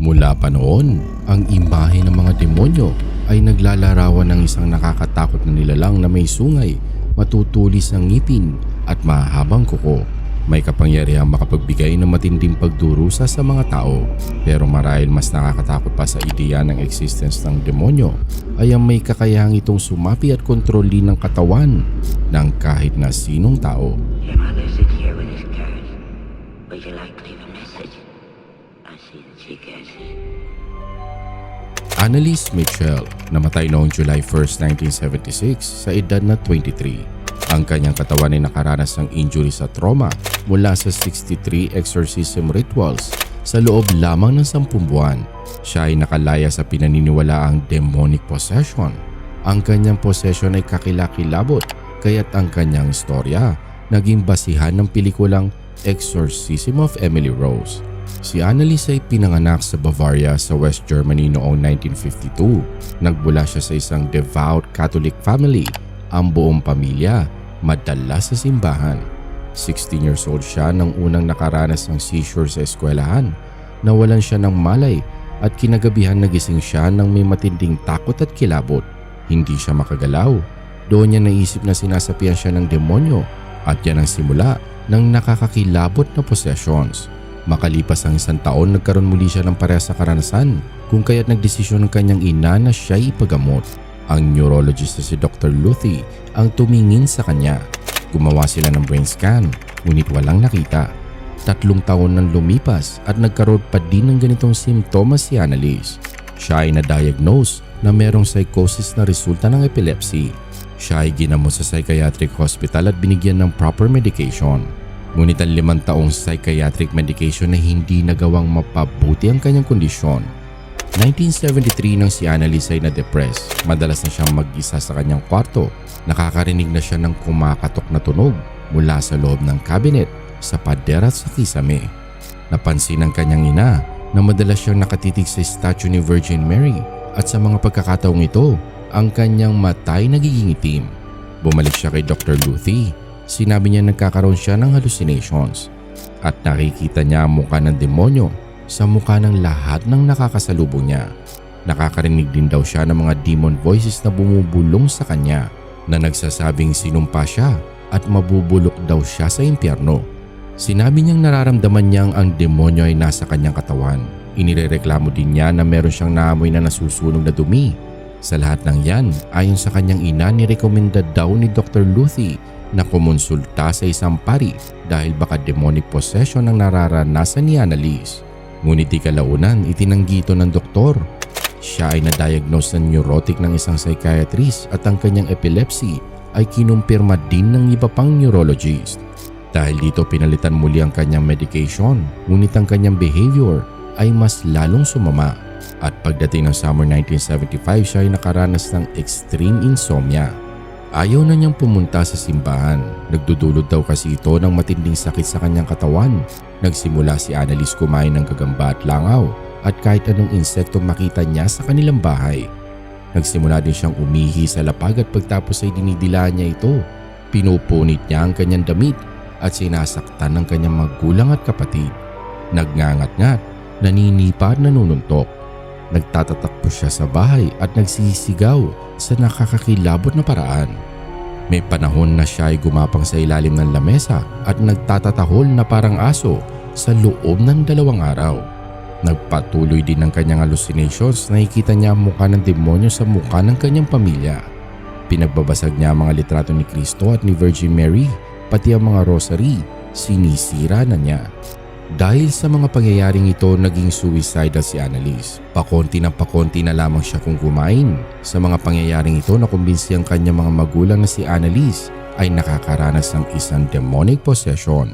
Mula pa noon, ang imahe ng mga demonyo ay naglalarawan ng isang nakakatakot na nilalang na may sungay, matutulis ng ngipin at mahabang kuko. May kapangyarihang makapagbigay ng matinding pagdurusa sa mga tao. Pero marahil mas nakakatakot pa sa ideya ng existence ng demonyo ay ang may kakayahang itong sumapi at kontrolin ng katawan ng kahit na sinong tao. Your mother sit here with his cards. Would you like to leave a message? I see that she gets it. Annalise Mitchell namatay noong July 1, 1976 sa edad na 23. Ang kanyang katawan ay nakaranas ng injury sa trauma mula sa 63 exorcism rituals sa loob lamang ng 10 buwan. Siya ay nakalaya sa pinaniniwalaang demonic possession. Ang kanyang possession ay kakilakilabot kaya't ang kanyang istorya naging basihan ng pelikulang Exorcism of Emily Rose. Si Annalise ay pinanganak sa Bavaria sa West Germany noong 1952. Nagbula siya sa isang devout Catholic family. Ang buong pamilya madalas sa simbahan. 16 years old siya nang unang nakaranas ng seizure sa eskwelahan. Nawalan siya ng malay at kinagabihan nagising siya nang may matinding takot at kilabot. Hindi siya makagalaw. Doon niya naisip na sinasapian siya ng demonyo at yan ang simula ng nakakakilabot na possessions. Makalipas ang 1 taon, nagkaroon muli siya ng parehas na karanasan kung kaya't nagdesisyon ng kanyang ina na siya ipagamot. Ang neurologist na si Dr. Luthi ang tumingin sa kanya. Gumawa sila ng brain scan, ngunit walang nakita. 3 taon nang lumipas at nagkaroon pa din ng ganitong simptomas si Annalise. Siya ay na-diagnose na merong psychosis na resulta ng epilepsy. Siya ay ginamot sa psychiatric hospital at binigyan ng proper medication. Ngunit ang 5 taong psychiatric medication na hindi nagawang mapabuti ang kanyang kondisyon. 1973 nang si Annalise ay na-depress. Madalas na siyang mag-isa sa kanyang kwarto. Nakakarinig na siya ng kumakatok na tunog mula sa loob ng cabinet, sa pader at sa kisame. Napansin ng kanyang ina na madalas siyang nakatitig sa statue ni Virgin Mary at sa mga pagkakataong ito, ang kanyang mata ay nagiging itim. Bumalik siya kay Dr. Luthi. Sinabi niya nagkakaroon siya ng hallucinations at nakikita niya ang mukha ng demonyo sa mukha ng lahat ng nakakasalubong niya. Nakakarinig din daw siya ng mga demon voices na bumubulong sa kanya na nagsasabing sinumpa siya at mabubulok daw siya sa impyerno. Sinabi niyang nararamdaman niyang ang demonyo ay nasa kanyang katawan. Inirereklamo din niya na meron siyang naamoy na nasusunog na dumi. Sa lahat ng yan, ayon sa kanyang ina, nirekomenda daw ni Dr. Luthi na kumonsulta sa isang pari dahil baka demonic possession ang nararanasan ni Annalise. Ngunit di kalaunan, itinanggi ito ng doktor. Siya ay na-diagnose ng neurotic ng isang psychiatrist at ang kanyang epilepsy ay kinumpirma din ng iba pang neurologist. Dahil dito pinalitan muli ang kanyang medication, ngunit ang kanyang behavior ay mas lalong sumama. At pagdating ng summer 1975, siya ay nakaranas ng extreme insomnia. Ayaw na niyang pumunta sa simbahan. Nagdudulot daw kasi ito ng matinding sakit sa kanyang katawan. Nagsimula si Annalise kumain ng gagamba at langaw at kahit anong insekto makita niya sa kanilang bahay. Nagsimula din siyang umihi sa lapag at pagtapos ay dinidilaan niya ito. Pinupunit niya ang kanyang damit at sinasaktan ng kanyang magulang at kapatid. Nagngangat-ngat, naninipa at nanununtok. Nagtatatakbo siya sa bahay at nagsisigaw sa nakakakilabot na paraan. May panahon na siya ay gumapang sa ilalim ng lamesa at nagtatatahol na parang aso sa loob ng 2 araw. Nagpatuloy din ng kanyang hallucinations. Nakikita niya ang mukha ng demonyo sa mukha ng kanyang pamilya. Pinagbabasag niya ang mga litrato ni Cristo at ni Virgin Mary, pati ang mga rosary, sinisira na niya. Dahil sa mga pangyayaring ito, naging suicidal si Annalise. Pakonti na lamang siya kung kumain. Sa mga pangyayaring ito, nakumbinsi ang kanyang mga magulang na si Annalise ay nakakaranas ng isang demonic possession.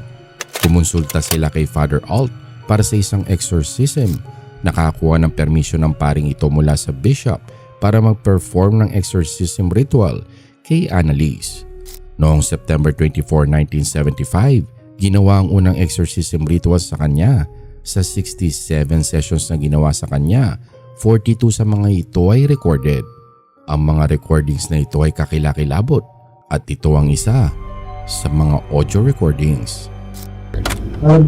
Kumonsulta sila kay Father Alt para sa isang exorcism. Nakakuha ng permission ng paring ito mula sa bishop para mag-perform ng exorcism ritual kay Annalise. Noong September 24, 1975, ginawa ang unang exorcism ritual sa kanya. Sa 67 sessions na ginawa sa kanya, 42 sa mga ito ay recorded. Ang mga recordings na ito ay kakilakilabot at ito ang isa sa mga audio recordings. Ay,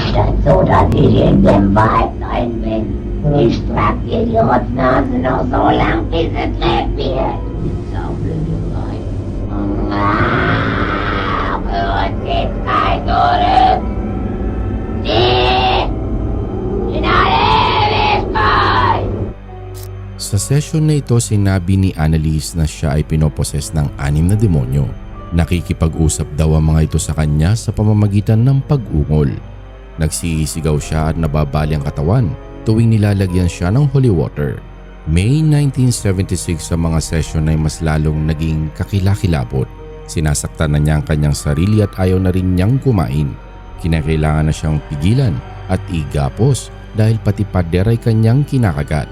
siya, so dass ich in dem Wald drin bin. Ich trag Idiotsnase noch so lang, bis es lebt wird. Saublöderei. Für uns geht's kein Zurück. Nie! In alle Ewigkeit! Sa session na ito, sinabi ni Annalise na siya ay pinoposes ng 6 na demonyo. Nakikipag-usap daw ang mga ito sa kanya sa pamamagitan ng pag-ungol. Nagsisigaw siya at nababali ang katawan tuwing nilalagyan siya ng holy water. May 1976 sa mga session ay mas lalong naging kakilakilabot. Sinasaktan na niya ang kanyang sarili at ayaw na rin niyang kumain. Kinakailangan na siyang pigilan at igapos dahil pati pader ay kanyang kinakagat.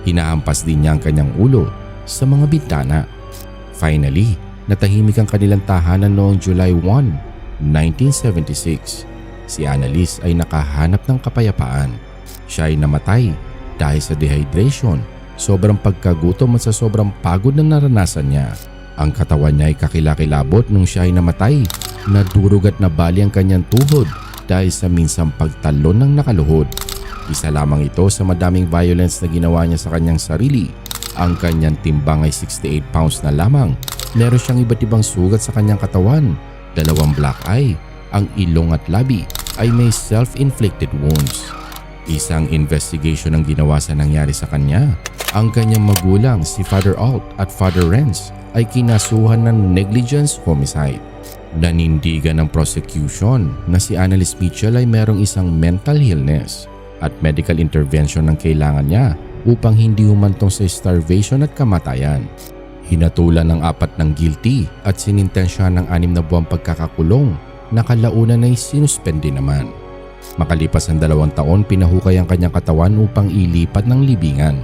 Hinahampas din niya ang kanyang ulo sa mga bintana. Finally, natahimik ang kanilang tahanan noong July 1, 1976. Si Annalise ay nakahanap ng kapayapaan. Siya ay namatay dahil sa dehydration, sobrang pagkagutom at sa sobrang pagod na naranasan niya. Ang katawan niya ay kakilakilabot nung siya ay namatay. Nadurog at nabali ang kanyang tuhod dahil sa minsang pagtalon ng nakaluhod. Isa lamang ito sa madaming violence na ginawa niya sa kanyang sarili. Ang kanyang timbang ay 68 pounds na lamang. Meron siyang iba't ibang sugat sa kanyang katawan. 2 black eye. Ang ilong at labi ay may self-inflicted wounds. Isang investigation ang ginawa sa nangyari sa kanya. Ang kanyang magulang si Father Alt at Father Renz ay kinasuhan ng negligence homicide. Nanindigan ng prosecution na si Annalise Mitchell ay merong isang mental illness at medical intervention ang kailangan niya upang hindi humantong sa starvation at kamatayan. Hinatulan ng 4 ng guilty at sinintensya ng 6 na buwang pagkakakulong na kalaunan ay sinuspende naman. Makalipas ang 2 taon, pinahukay ang kanyang katawan upang ilipat ng libingan.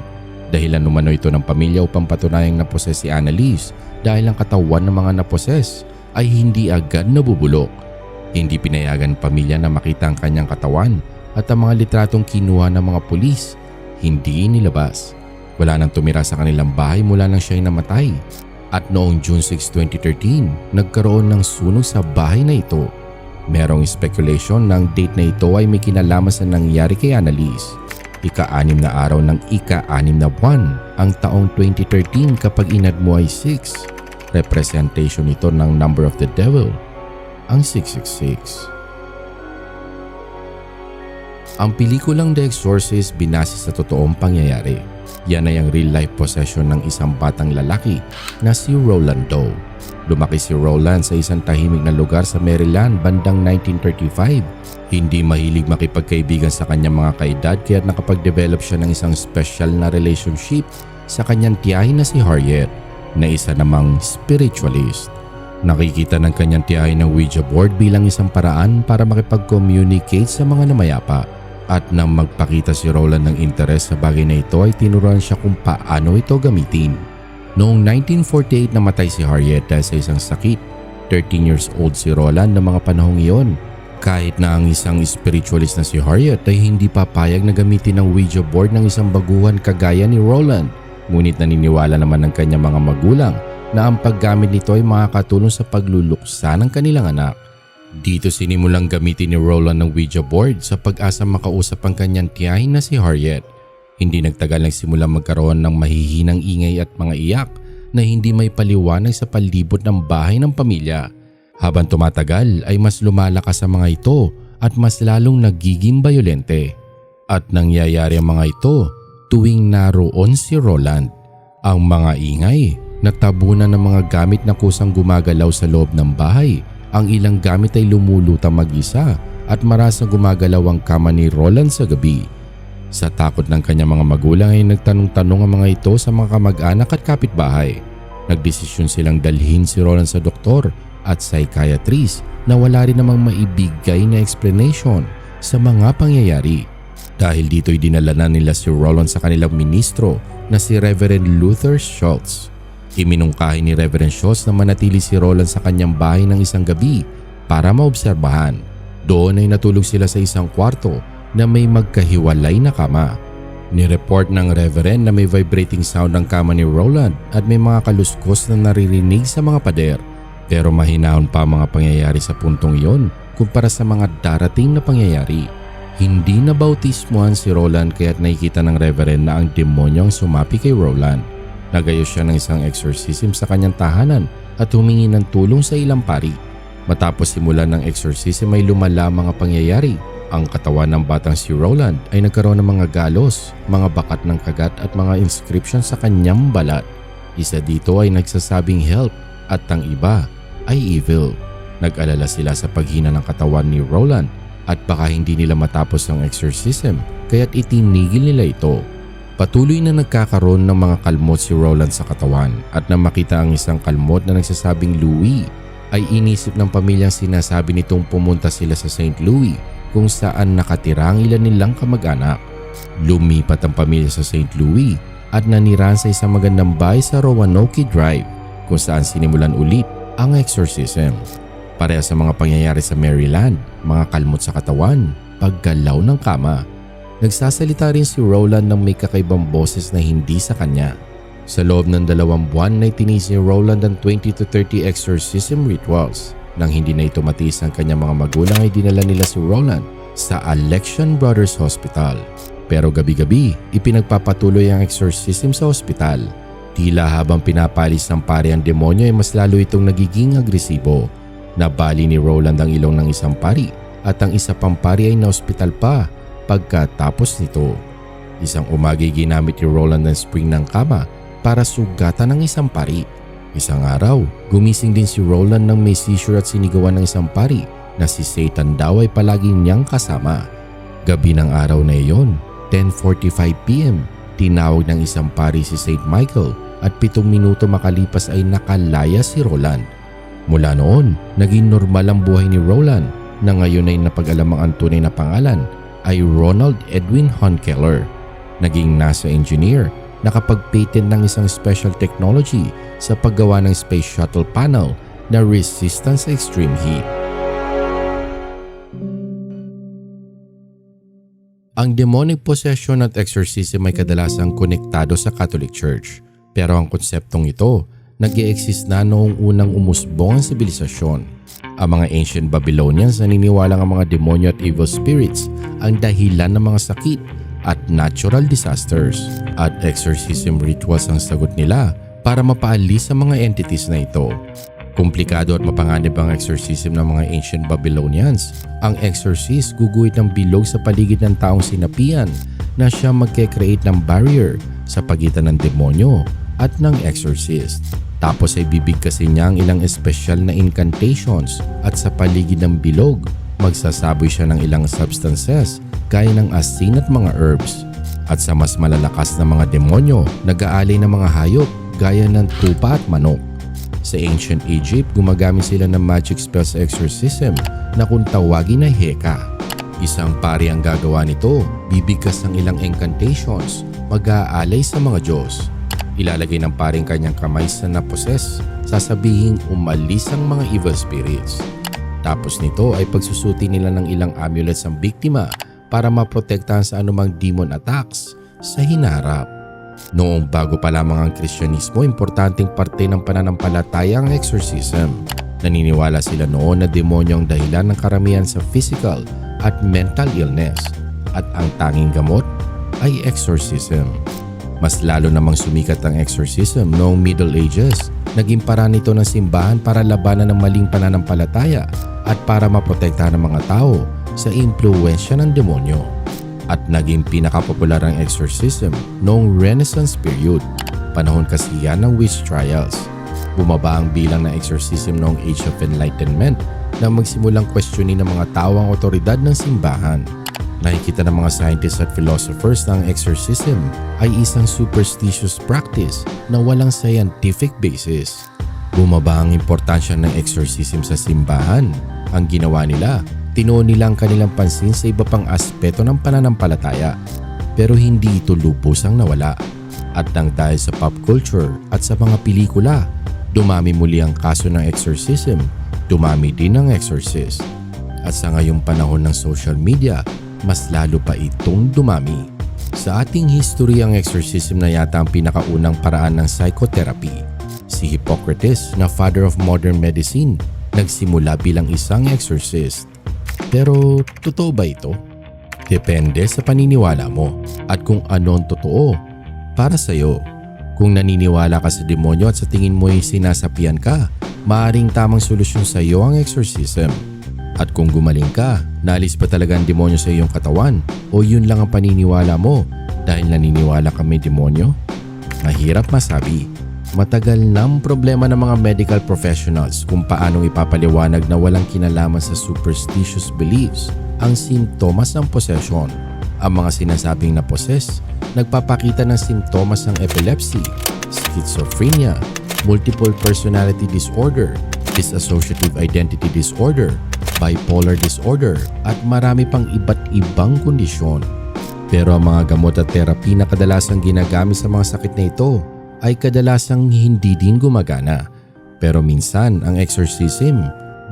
Dahilan umano ito ng pamilya upang patunayang naposes si Annalise dahil ang katawan ng mga naposes ay hindi agad nabubulok. Hindi pinayagan ng pamilya na makita ang kanyang katawan at ang mga litratong kinuha ng mga pulis hindi inilabas. Wala nang tumira sa kanilang bahay mula nang siya ay namatay. At noong June 6, 2013, nagkaroon ng sunog sa bahay na ito. Merong speculation na ang date na ito ay may kinalaman sa nangyari kay Annalise. Ika-6 na araw ng ika-6 na buwan ang taong 2013 kapag inad mo ay 6. Representation ito ng number of the devil, ang 666. Ang pelikulang The Exorcist binase sa totoong pangyayari. Yan ay ang real-life possession ng isang batang lalaki na si Roland Doe. Lumaki si Roland sa isang tahimik na lugar sa Maryland bandang 1935. Hindi mahilig makipagkaibigan sa kanyang mga kaedad kaya nakapag-develop siya ng isang special na relationship sa kanyang tiyahin na si Harriet, na isa namang spiritualist. Nakikita ng kanyang tiyahin ng Ouija board bilang isang paraan para makipag-communicate sa mga namayapa. At nang magpakita si Roland ng interes sa bagay na ito ay tinuruan siya kung paano ito gamitin. Noong 1948 namatay si Harriet dahil sa isang sakit. 13 years old si Roland ng mga panahong iyon. Kahit na ang isang spiritualist na si Harriet ay hindi papayag na gamitin ang Ouija board ng isang baguhan kagaya ni Roland. Ngunit naniniwala naman ng kanyang mga magulang na ang paggamit nito ay makakatulong sa pagluluksa ng kanilang anak. Dito sinimulang gamitin ni Roland ng Ouija board sa pag-asa makausap ang kanyang tiyahin na si Harriet. Hindi nagtagal nagsimulang magkaroon ng mahihinang ingay at mga iyak na hindi may paliwanag sa palibot ng bahay ng pamilya. Habang tumatagal ay mas lumalakas ang mga ito at mas lalong nagiging bayolente. At nangyayari ang mga ito tuwing naroon si Roland. Ang mga ingay, natabunan ng mga gamit na kusang gumagalaw sa loob ng bahay. Ang ilang gamit ay lumulutang mag-isa at marasang gumagalaw ang kama ni Roland sa gabi. Sa takot ng kanyang mga magulang ay nagtanong-tanong ang mga ito sa mga kamag-anak at kapitbahay. Nagdesisyon silang dalhin si Roland sa doktor at psychiatrist na wala rin namang maibigay na explanation sa mga pangyayari. Dahil dito'y dinala na nila si Roland sa kanilang ministro na si Reverend Luther Schultz. Iminungkahi ni Reverend Schultz na manatili si Roland sa kanyang bahay ng isang gabi para maobserbahan. Doon ay natulog sila sa isang kwarto na may magkahiwalay na kama. Nireport ng Reverend na may vibrating sound ang kama ni Roland at may mga kaluskos na naririnig sa mga pader. Pero mahinahon pa ang mga pangyayari sa puntong iyon kumpara sa mga darating na pangyayari. Hindi na bautismuhan si Roland kaya't nakikita ng reverend na ang demonyo ang sumapi kay Roland. Nagayos siya ng isang exorcism sa kanyang tahanan at humingi ng tulong sa ilang pari. Matapos simulan ng exorcism ay lumala mga pangyayari. Ang katawan ng batang si Roland ay nagkaroon ng mga galos, mga bakat ng kagat at mga inscription sa kanyang balat. Isa dito ay nagsasabing help at ang iba ay evil. Nag-alala sila sa paghina ng katawan ni Roland at baka hindi nila matapos ang exorcism kaya't itinigil nila ito. Patuloy na nagkakaroon ng mga kalmot si Roland sa katawan at nang makita ang isang kalmot na nagsasabing Louis ay inisip ng pamilyang sinasabi nitong pumunta sila sa St. Louis kung saan nakatira ang ilan nilang kamag-anak. Lumipat ang pamilya sa St. Louis at nanirahan sa isang magandang bahay sa Roanoke Drive kung saan sinimulan ulit ang exorcism. Pareha sa mga pangyayari sa Maryland, mga kalmot sa katawan, paggalaw ng kama. Nagsasalita rin si Roland ng may kakaibang boses na hindi sa kanya. Sa loob ng 2 buwan na itinis ni Roland ang 20 to 30 exorcism rituals. Nang hindi na ito matiis ang kanyang mga magulang ay dinala nila si Roland sa Alexian Brothers Hospital. Pero gabi-gabi, ipinagpapatuloy ang exorcism sa ospital. Tila habang pinapalis ng pari ang demonyo ay mas lalo itong nagiging agresibo. Nabali ni Roland ang ilong ng isang pari at ang isa pang pari ay na-ospital pa pagkatapos nito. Isang umagay ginamit ni Roland ng spring ng kama para sugatan ng isang pari. Isang araw, gumising din si Roland ng may seizure at sinigawan ng isang pari na si Satan daw ay palagi niyang kasama. Gabi ng araw na iyon, 10:45 p.m., tinawag ng isang pari si St. Michael at 7 minuto makalipas ay nakalaya si Roland. Mula noon, naging normal ang buhay ni Roland na ngayon ay napag-alamang ang tunay na pangalan ay Ronald Edwin Honkeller. Naging NASA engineer, nakapag-patent ng isang special technology sa paggawa ng space shuttle panel na resistant sa extreme heat. Ang demonic possession at exorcism ay kadalasang konektado sa Catholic Church. Pero ang konseptong ito, nag-i-exist na noong unang umusbong ang sibilisasyon. Ang mga ancient Babylonians naniniwalang ang mga demonyo at evil spirits ang dahilan ng mga sakit at natural disasters. At exorcism rituals ang sagot nila para mapaalis sa mga entities na ito. Komplikado at mapanganib ang exorcism ng mga ancient Babylonians. Ang exorcist guguhit ng bilog sa paligid ng taong sinapian na siya magke-create ng barrier sa pagitan ng demonyo at ng exorcist. Tapos ay bibigkasin niya ang ilang espesyal na incantations at sa paligid ng bilog, magsasaboy siya ng ilang substances gaya ng asin at mga herbs. At sa mas malalakas na mga demonyo, nag-aalay ng mga hayop gaya ng tupa at manok. Sa ancient Egypt, gumagamit sila ng magic spell sa exorcism na kung tawagin ay Heka. Isang pari ang gagawa nito, bibigkas ng ilang incantations, mag-aalay sa mga Diyos. Ilalagay ng paring kanyang kamay sa naposes, sasabihing umalis ang mga evil spirits. Tapos nito ay pagsusuti nila ng ilang amulets ang biktima para maprotektahan sa anumang demon attacks sa hinaharap. Noong bago pa lamang ang Kristyanismo, importanteng parte ng pananampalataya ang exorcism. Naniniwala sila noon na demonyo ang dahilan ng karamihan sa physical at mental illness at ang tanging gamot ay exorcism. Mas lalo namang sumikat ang exorcism noong Middle Ages. Naging paraan nito ng simbahan para labanan ng maling pananampalataya at para maprotektahan ng mga tao sa impluwensya ng demonyo. At naging pinakapopular ang exorcism noong Renaissance period, panahon kasi yan ng witch trials. Bumaba ang bilang ng exorcism noong Age of Enlightenment na magsimulang questionin ng mga tao ang otoridad ng simbahan. Nakikita ng mga scientists at philosophers na ang exorcism ay isang superstitious practice na walang scientific basis. Bumaba ang importansya ng exorcism sa simbahan. Ang ginawa nila, tinuon nila ang kanilang pansin sa iba pang aspeto ng pananampalataya. Pero hindi ito lubusang nawala. At nang dahil sa pop culture at sa mga pelikula, dumami muli ang kaso ng exorcism, dumami din ang exorcist. At sa ngayong panahon ng social media, mas lalo pa itong dumami. Sa ating history, ang exorcism na yata ang pinakaunang paraan ng psychotherapy. Si Hippocrates, na father of modern medicine, nagsimula bilang isang exorcist. Pero totoo ba ito? Depende sa paniniwala mo at kung ano ang totoo para sa'yo. Kung naniniwala ka sa demonyo at sa tingin mo ay sinasapian ka, maaaring tamang solusyon sa iyo ang exorcism. At kung gumaling ka, naalis ba talaga ang demonyo sa iyong katawan o yun lang ang paniniwala mo dahil naniniwala ka may demonyo? Mahirap masabi. Matagal nang problema ng mga medical professionals kung paanong ipapaliwanag na walang kinalaman sa superstitious beliefs ang simptomas ng possession. Ang mga sinasabing na possess, nagpapakita ng simptomas ng epilepsy, schizophrenia, multiple personality disorder, dissociative identity disorder, bipolar disorder, at marami pang iba't ibang kondisyon. Pero ang mga gamot at therapy na kadalasang ginagamit sa mga sakit na ito ay kadalasang hindi din gumagana. Pero minsan ang exorcism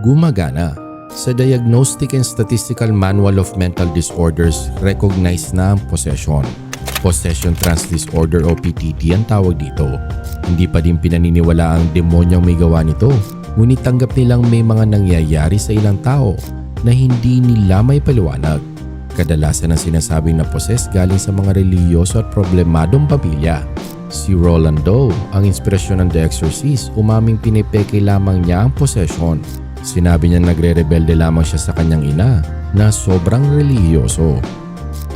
gumagana. Sa Diagnostic and Statistical Manual of Mental Disorders, recognize na ang possession. Possession Trance Disorder o PTD ang tawag dito. Hindi pa din pinaniniwala ang demonyo may gawa nito, ngunit tanggap nilang may mga nangyayari sa ilang tao na hindi nila may paliwanag. Kadalasan ang sinasabing na possess galing sa mga relihiyoso at problemadong pamilya. Si Roland Doe, ang inspirasyon ng The Exorcist, umaming pinipeke lamang niya ang possession. Sinabi niya nagre-rebelde lamang siya sa kanyang ina na sobrang relihiyoso.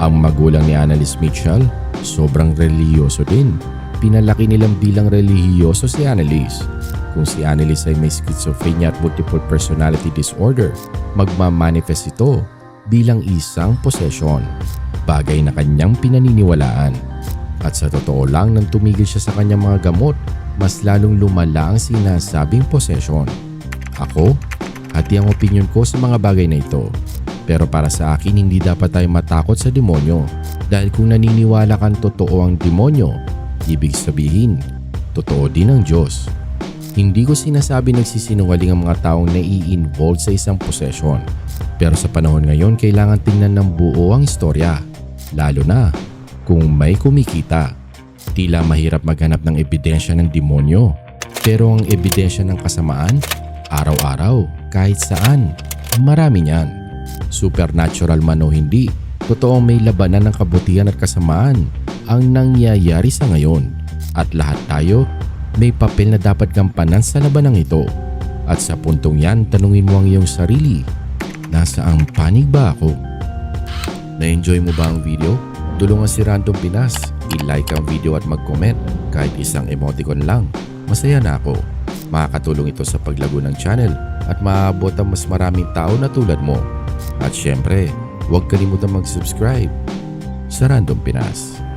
Ang magulang ni Annalise Mitchell, sobrang relihiyoso din. Pinalaki nilang bilang relihiyoso si Annalise. Kung si Annalise ay may schizophrenia at multiple personality disorder, magmamanifest ito bilang isang possession, bagay na kanyang pinaniniwalaan. At sa totoo lang, nang tumigil siya sa kanyang mga gamot, mas lalong lumala ang sinasabing possession. Ako, hati ang opinion ko sa mga bagay na ito. Pero para sa akin, hindi dapat tayo matakot sa demonyo. Dahil kung naniniwala kang totoo ang demonyo, ibig sabihin, totoo din ang Diyos. Hindi ko sinasabi nagsisinungaling ang mga taong nai-involve sa isang possession. Pero sa panahon ngayon, kailangan tingnan ng buo ang istorya. Lalo na kung may kumikita. Tila mahirap maghanap ng ebidensya ng demonyo. Pero ang ebidensya ng kasamaan, araw-araw, kahit saan, marami niyan. Supernatural man o hindi, totoong may labanan ng kabutihan at kasamaan ang nangyayari sa ngayon. At lahat tayo, may papel na dapat gampanan sa labanang ito. At sa puntong yan, tanungin mo ang iyong sarili, nasaang panig ba ako? Na-enjoy mo ba ang video? Tulungan si Random Pinas, i-like ang video at mag-comment kahit isang emoticon lang. Masaya na ako. Makakatulong ito sa paglago ng channel at maaabot ang mas maraming tao na tulad mo. At syempre, huwag kalimutan mag-subscribe sa Random Pinas.